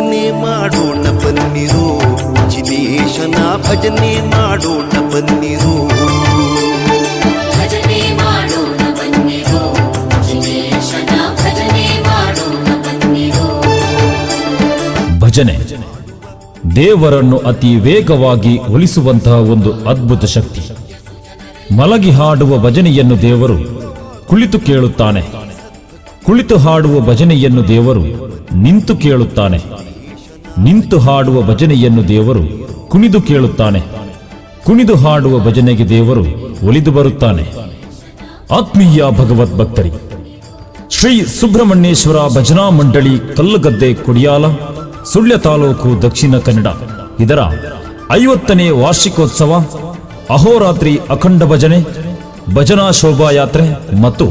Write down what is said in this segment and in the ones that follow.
ಭಜನೆ ಮಾಡೋಣ ಬನ್ನಿರು, ಜಿನೇಶನ ಭಜನೆ ಮಾಡೋಣ ಬನ್ನಿರು. ಭಜನೆ ಮಾಡೋಣ ಬನ್ನಿರು, ಜಿನೇಶನ ಭಜನೆ ಮಾಡೋಣ ಬನ್ನಿರು. ಭಜನೆ ದೇವರನ್ನು ಅತಿ ವೇಗವಾಗಿ ಒಲಿಸುವಂತಹ ಒಂದು ಅದ್ಭುತ ಶಕ್ತಿ. ಮಲಗಿ ಹಾಡುವ ಭಜನೆಯನ್ನು ದೇವರು ಕುಳಿತು ಕೇಳುತ್ತಾನೆ. ಕುಳಿತು ಹಾಡುವ ಭಜನೆಯನ್ನು ದೇವರು ನಿಂತು ಕೇಳುತ್ತಾನೆ. ನಿಂತು ಹಾಡುವ ಭಜನೆಯನ್ನು ದೇವರು ಕುಣಿದು ಕೇಳುತ್ತಾನೆ. ಕುಣಿದು ಹಾಡುವ ಭಜನೆಗೆ ದೇವರು ಒಲಿದು ಬರುತ್ತಾನೆ. ಆತ್ಮೀಯ ಭಗವದ್ಭಕ್ತರಿ, ಶ್ರೀ ಸುಬ್ರಹ್ಮಣ್ಯೇಶ್ವರ ಭಜನಾ ಮಂಡಳಿ ಕಲ್ಲುಗದ್ದೆ ಕುಡಿಯಾಲ, ಸುಳ್ಯ ತಾಲೂಕು, ದಕ್ಷಿಣ ಕನ್ನಡ ಇದರ 50ನೇ ವಾರ್ಷಿಕೋತ್ಸವ, ಅಹೋರಾತ್ರಿ ಅಖಂಡ ಭಜನೆ, ಭಜನಾ ಶೋಭಾಯಾತ್ರೆ ಮತ್ತು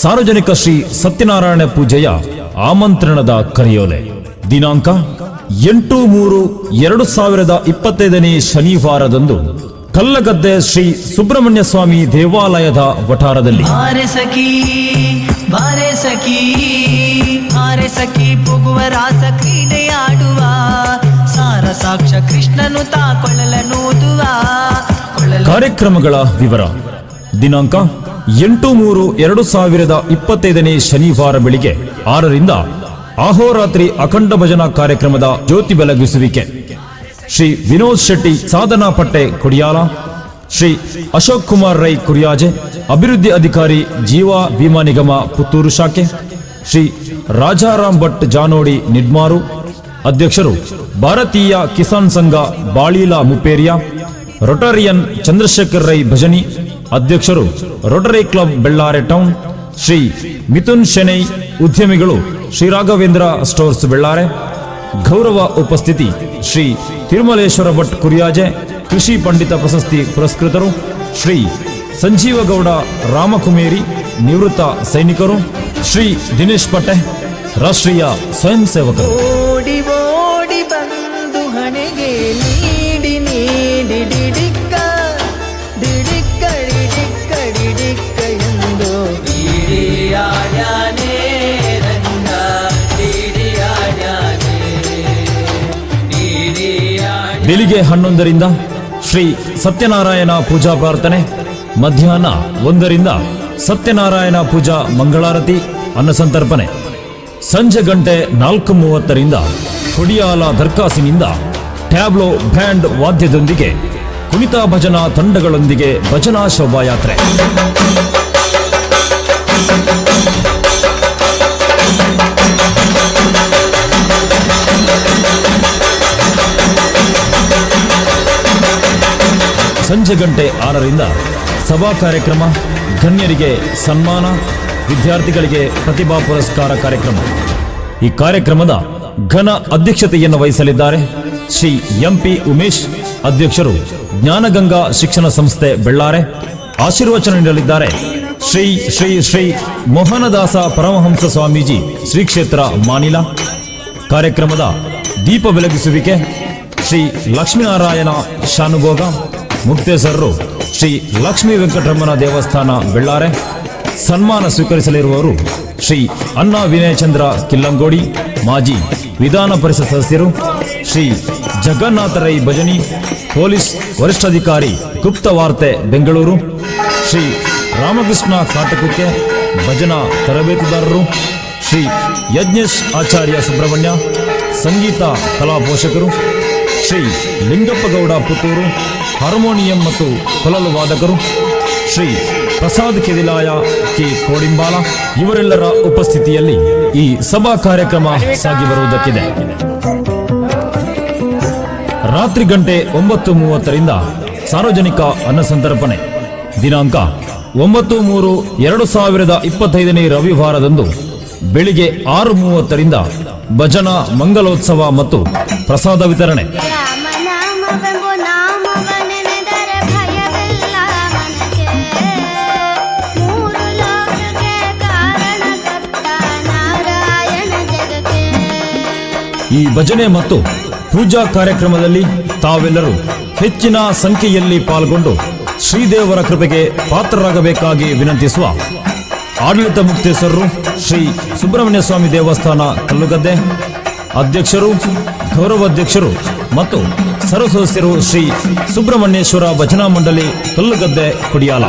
ಸಾರ್ವಜನಿಕ ಶ್ರೀ ಸತ್ಯನಾರಾಯಣ ಪೂಜೆಯ ಆಮಂತ್ರಣದ ಕರೆಯೋಲೆ. ದಿನಾಂಕ 8/3/2025 ಶನಿವಾರದಂದು ಕಲ್ಲಗದ್ದೆ ಶ್ರೀ ಸುಬ್ರಹ್ಮಣ್ಯ ಸ್ವಾಮಿ ದೇವಾಲಯದ ವಠಾರದಲ್ಲಿ. ಬಾರೆ ಸಖಿ ಬಾರೆ ಸಖಿ ಬಾರೆ ಸಖಿ ಪುಗುವ ರಾಸ ಕ್ರೀಡೆಯಾಡುವ, ಸಾರ ಸಾಕ್ಷ ಕೃಷ್ಣನು ತಾಕೊಳ್ಳಲನೂದುವ. ಕಾರ್ಯಕ್ರಮಗಳ ವಿವರ. ದಿನಾಂಕ 8/3/2025 ಶನಿವಾರ ಬೆಳಿಗ್ಗೆ 6ರಿಂದ ಅಹೋರಾತ್ರಿ ಅಖಂಡ ಭಜನಾ ಕಾರ್ಯಕ್ರಮದ ಜ್ಯೋತಿ ಬೆಳಗಿಸುವಿಕೆ. ಶ್ರೀ ವಿನೋದ್ ಶೆಟ್ಟಿ ಸಾಧನಾ ಪಟ್ಟೆ ಕುಡಿಯಾಲ, ಶ್ರೀ ಅಶೋಕ್ ಕುಮಾರ್ ರೈ ಕುರಿಯಾಜೆ ಅಭಿವೃದ್ಧಿ ಅಧಿಕಾರಿ ಜೀವಾ ವಿಮಾ ನಿಗಮ ಪುತ್ತೂರು ಶಾಖೆ, ಶ್ರೀ ರಾಜಾರಾಮ್ ಭಟ್ ಜಾನೋಡಿ ನಿಡ್ಮಾರು ಅಧ್ಯಕ್ಷರು, ಭಾರತೀಯ ಕಿಸಾನ್ ಸಂಘ ಬಾಳೀಲಾ ಮುಪೇರಿಯಾ, ರೊಟರಿಯನ್ ಚಂದ್ರಶೇಖರ್ ರೈ ಭಜನಿ ಅಧ್ಯಕ್ಷರು, Rotary club Bellare town, Shri Mithun Shenoy ಉದ್ಯಮಿಗಳು, ಶ್ರೀ ರಾಘವೇಂದ್ರ ಸ್ಟೋರ್ಸ್ ಬೆಳ್ಳಾರೆ. ಗೌರವ ಉಪಸ್ಥಿತಿ ಶ್ರೀ ತಿರುಮಲೇಶ್ವರ ಭಟ್ ಕುರಿಯಾಜೆ, ಕೃಷಿ ಪಂಡಿತ ಪ್ರಶಸ್ತಿ ಪುರಸ್ಕೃತರು, ಶ್ರೀ ಸಂಜೀವಗೌಡ ರಾಮಕುಮೇರಿ ನಿವೃತ್ತ ಸೈನಿಕರು, ಶ್ರೀ ದಿನೇಶ್ ಪಟ್ಟೆ ರಾಷ್ಟ್ರೀಯ ಸ್ವಯಂ ಸೇವಕರು. ಓಡಿ ಓಡಿ ಬಂದು ಹಣೆಗೆ ನೀಡಿ ನೀಡಿ ಡಿಡಿಕ್ಕ ಡಿಡಿಕ್ಕ ಡಿಡಿಕ್ಕ ಡಿಡಿಕ್ಕ ಎಂದು ಡಿಡಿಯಾಡ್ಯಾನೆ ರಂಗ ಡಿಡಿಯಾಡ್ಯಾನೆ ಡಿಡಿಯಾಡ್ಯಾನೆ. ಬೆಳಿಗ್ಗೆ 11ರಿಂದ ಶ್ರೀ ಸತ್ಯನಾರಾಯಣ ಪೂಜಾ ಪ್ರಾರ್ಥನೆ, ಮಧ್ಯಾಹ್ನ 1ರಿಂದ ಸತ್ಯನಾರಾಯಣ ಪೂಜಾ ಮಂಗಳಾರತಿ ಅನ್ನಸಂತರ್ಪಣೆ, ಸಂಜೆ ಗಂಟೆ 4:30ರಿಂದ ಕೊಡಿಯಾಲ ದರ್ಕಾಸಿನಿಂದ ಟ್ಯಾಬ್ಲೋ ಬ್ಯಾಂಡ್ ವಾದ್ಯದೊಂದಿಗೆ ಕುಣಿತ ಭಜನಾ ತಂಡಗಳೊಂದಿಗೆ ಭಜನಾ ಶೋಭಾಯಾತ್ರೆ. ಸಂಜೆ ಗಂಟೆ 6ರಿಂದ ಸಭಾ ಕಾರ್ಯಕ್ರಮ, ಗಣ್ಯರಿಗೆ ಸನ್ಮಾನ, ವಿದ್ಯಾರ್ಥಿಗಳಿಗೆ ಪ್ರತಿಭಾ ಪುರಸ್ಕಾರ ಕಾರ್ಯಕ್ರಮ. ಈ ಕಾರ್ಯಕ್ರಮದ ಘನ ಅಧ್ಯಕ್ಷತೆಯನ್ನು ವಹಿಸಲಿದ್ದಾರೆ ಶ್ರೀ ಎಂಪಿ ಉಮೇಶ್, ಅಧ್ಯಕ್ಷರು, ಜ್ಞಾನಗಂಗಾ ಶಿಕ್ಷಣ ಸಂಸ್ಥೆ ಬೆಳ್ಳಾರೆ. ಆಶೀರ್ವಚನ ನೀಡಲಿದ್ದಾರೆ ಶ್ರೀ ಶ್ರೀ ಶ್ರೀ ಮೋಹನದಾಸ ಪರಮಹಂಸ ಸ್ವಾಮೀಜಿ, ಶ್ರೀ ಕ್ಷೇತ್ರ ಮಾನಿಲ. ಕಾರ್ಯಕ್ರಮದ ದೀಪ ಬೆಳಗಿಸುವಿಕೆ ಶ್ರೀ ಲಕ್ಷ್ಮೀನಾರಾಯಣ ಶಾನುಭೋಗ, ಮುಕ್ತೇಸರರು ಶ್ರೀ ಲಕ್ಷ್ಮೀ ವೆಂಕಟರಮಣ ದೇವಸ್ಥಾನ ಬೆಳ್ಳಾರೆ. ಸನ್ಮಾನ ಸ್ವೀಕರಿಸಲಿರುವವರು ಶ್ರೀ ಅಣ್ಣಾ ವಿನಯಚಂದ್ರ ಕಿಲ್ಲಂಗೋಡಿ, ಮಾಜಿ ವಿಧಾನ ಪರಿಷತ್ ಸದಸ್ಯರು, ಶ್ರೀ ಜಗನ್ನಾಥ ರೈ ಭಜನಿ, ಪೊಲೀಸ್ ವರಿಷ್ಠಾಧಿಕಾರಿ, ಗುಪ್ತ ವಾರ್ತೆ ಬೆಂಗಳೂರು, ಶ್ರೀ ರಾಮಕೃಷ್ಣ ಕಾಟಕುಕ್ಕೆ, ಭಜನಾ ತರಬೇತುದಾರರು, ಶ್ರೀ ಯಜ್ಞೇಶ್ ಆಚಾರ್ಯ ಸುಬ್ರಹ್ಮಣ್ಯ, ಸಂಗೀತ ಕಲಾ ಪೋಷಕರು, ಶ್ರೀ ಲಿಂಗಪ್ಪಗೌಡ ಪುತ್ತೂರು, ಹಾರ್ಮೋನಿಯಂ ಮತ್ತು ಕೊಳಲು ವಾದಕರು, ಶ್ರೀ ಪ್ರಸಾದ್ ಕೆದಿಲಾಯ ಕೆ ಕೋಡಿಂಬಾಲ ಇವರೆಲ್ಲರ ಉಪಸ್ಥಿತಿಯಲ್ಲಿ ಈ ಸಭಾ ಕಾರ್ಯಕ್ರಮ ಸಾಗಿ ಬರುವುದಕ್ಕಿದೆ. ರಾತ್ರಿ ಗಂಟೆ 9:30ರಿಂದ ಸಾರ್ವಜನಿಕ ಅನ್ನಸಂತರ್ಪಣೆ. ದಿನಾಂಕ 9/3/2025 ರವಿವಾರದಂದು ಬೆಳಿಗ್ಗೆ 6:30ರಿಂದ ಭಜನಾ ಮಂಗಲೋತ್ಸವ ಮತ್ತು ಪ್ರಸಾದ ವಿತರಣೆ. ಈ ಭಜನೆ ಮತ್ತು ಪೂಜಾ ಕಾರ್ಯಕ್ರಮದಲ್ಲಿ ತಾವೆಲ್ಲರೂ ಹೆಚ್ಚಿನ ಸಂಖ್ಯೆಯಲ್ಲಿ ಪಾಲ್ಗೊಂಡು ಶ್ರೀದೇವರ ಕೃಪೆಗೆ ಪಾತ್ರರಾಗಬೇಕಾಗಿ ವಿನಂತಿಸುವ ಆಡಳಿತ ಮುಕ್ತೇಶ್ವರರು, ಶ್ರೀ ಸುಬ್ರಹ್ಮಣ್ಯ ಸ್ವಾಮಿ ದೇವಸ್ಥಾನ ಕಲ್ಲುಗದ್ದೆ, ಅಧ್ಯಕ್ಷರು, ಗೌರವಾಧ್ಯಕ್ಷರು ಮತ್ತು ಸರ್ವ ಸದಸ್ಯರು ಶ್ರೀ ಸುಬ್ರಹ್ಮಣ್ಯೇಶ್ವರ ಭಜನಾ ಮಂಡಳಿ ಕಲ್ಲುಗದ್ದೆ ಕುಡಿಯಾಲ.